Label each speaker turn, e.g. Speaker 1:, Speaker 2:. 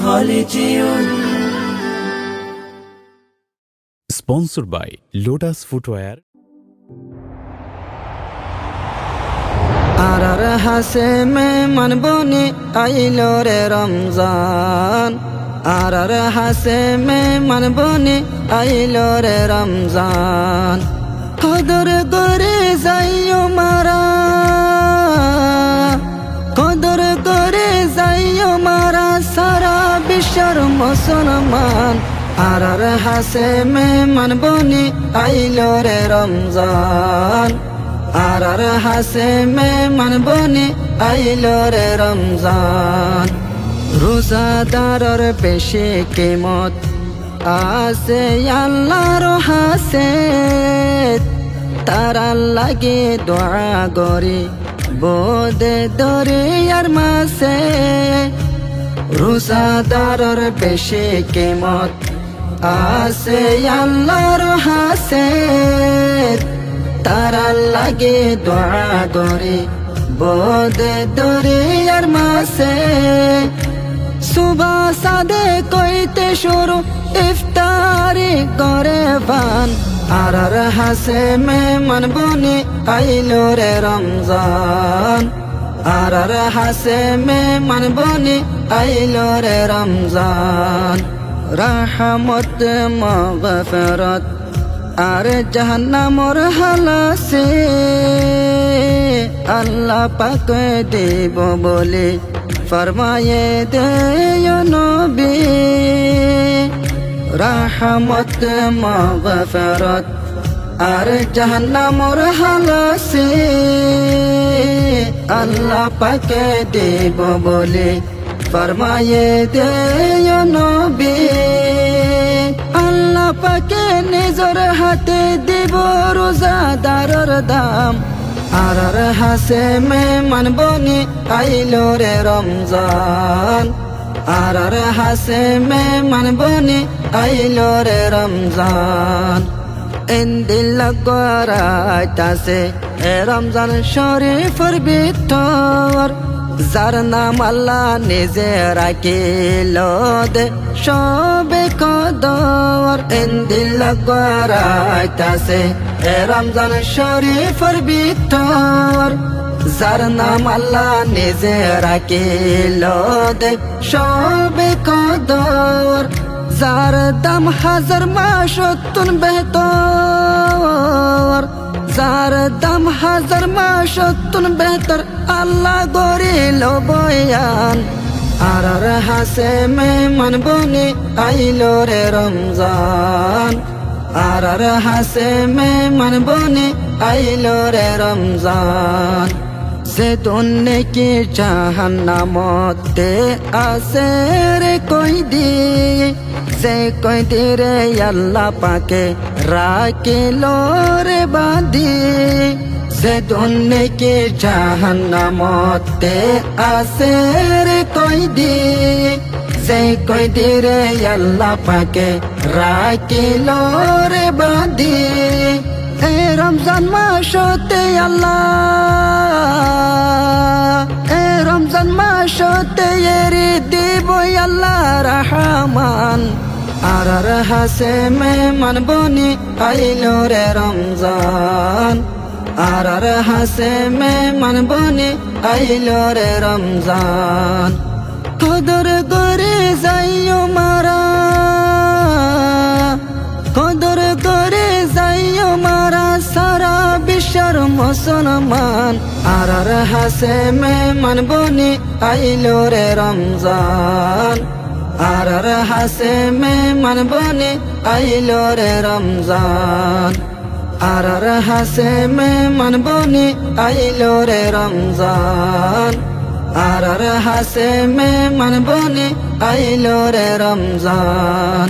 Speaker 1: Holy Tune.
Speaker 2: Sponsored by Lotus Footwear.
Speaker 3: आर हसे में मन बोनी आइलो रे रमजान आर हसे में मन बोनी आइलो रे रमजान कदर करे जाइयो मारा कदर करे जाइयो मारा सारा विश्वर मुसलमान आर हसे में मन बोनी आइलो रे रमजान आर हसे में मन बने आइलो रे रमजान रोजादारर पेशे केमत आसे आल्लाहर हासे तारा लागे দোয়া করি বোদে দরিয়ার মাসে রোজাদারর পেশে কেমত আসে আল্লাহর হাসে তারা লাগে দোয়া করে বোদে দরিয়ার মাসে সুবা সাদে কইতে শুরু ইফতারি করে বান আর হাসে মে মন বনে আইলো রে রমজান আর হাসে মে মন বনে আইলো রে রমজান রহমত মাগফিরাত আর জাহান্নামর হালাসে আল্লাহ পাক দেব বলে ফরমায়ে দেয় নবী রহমত মাগফিরাত আর জাহান্নামর হালাসে আল্লাহ পাক দেব বলে ফরমায়ে দেয় নবী আল্লাহ পাকে নিজর হাতে দিব রোজাদারর দাম আর হাসে মে মন বনে আইলো রে রমজান আর হাসে মে মন বনে আইলো রে রমজান দিল গড়াইতাছে রমজান শরীফের ভিতর যার নাম আল্লাহ নিজে রাখিল দে সবে কদর দিল গড়াইতাছে রমজান শরীফের ভিতর যার নাম আল্লাহ নিজে রাখিল দে সবে কদর যার দাম হাজার মাস তুন বেহতর যার দাম হাজার মাস তুন বেহতর আল্লাহ গরিল বয়ান আর হাসে মে মন বনে আইলো রে রমজান আর হাসে মে মন বনে আইলো রে রমজান যে দুনে কি জাহান্নামতে আছে রে কইদি যে কইদি রে আল্লাহ পাকে রাখিল রে বাঁধি যে দুনে কি জাহান্নামতে আছে রে কইদি যে কইদি রে আল্লাহ পাকে রাখিল রে বাঁধি এ রমজান মাসতে আল্লাহ এ রমজান মাসতে এরি দিব আল্লাহ রহমান আর হাসে মে মন বনে আইলো রে রমজান আর হাসে মে মন বনে আইলো রে রমজান কদর করে যাইও মারা কদর করে যাইও মারা সারা বিশ্বর মুসলমান আর হাসে মে মন বনে আইলো রে রমজান আর হাসে মে মন বনে আইলো রে রমজান আর হাসে মে মন বনে আইলো রে রমজান আর হাসে মে মন বনে আইলো রে রমজান